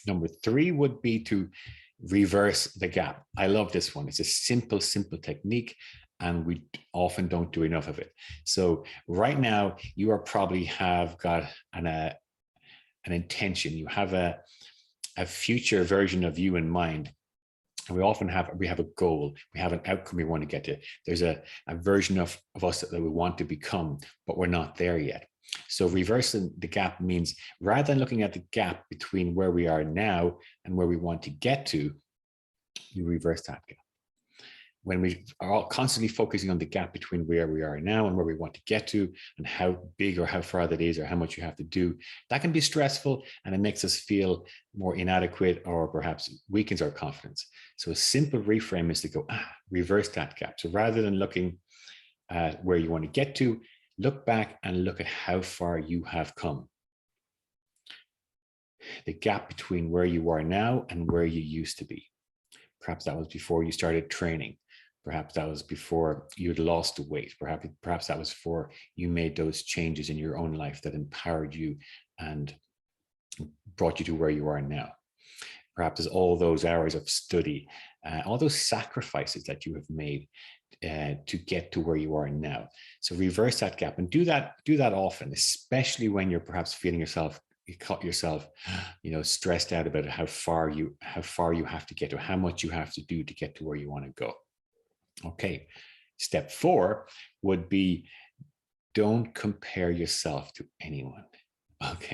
Number three would be to reverse the gap. I love this one. It's a simple, simple technique, and we often don't do enough of it. So right now, you are probably have got an intention. You have a future version of you in mind. And we have a goal, we have an outcome we want to get to. There's a version of us that we want to become, but we're not there yet. So reversing the gap means, rather than looking at the gap between where we are now and where we want to get to, you reverse that gap. When we are all constantly focusing on the gap between where we are now and where we want to get to, and how big or how far that is, or how much you have to do, that can be stressful, and it makes us feel more inadequate, or perhaps weakens our confidence. So a simple reframe is to go, reverse that gap. So rather than looking at where you want to get to, look back and look at how far you have come. The gap between where you are now and where you used to be. Perhaps that was before you started training. Perhaps that was before you'd lost the weight. Perhaps that was before you made those changes in your own life that empowered you and brought you to where you are now. Perhaps there's all those hours of study, all those sacrifices that you have made to get to where you are now. So reverse that gap, and do that often, especially when you're perhaps feeling yourself stressed out about how far you have to get to, how much you have to do to get to where you want to go. Okay, step 4 would be, don't compare yourself to anyone. Okay.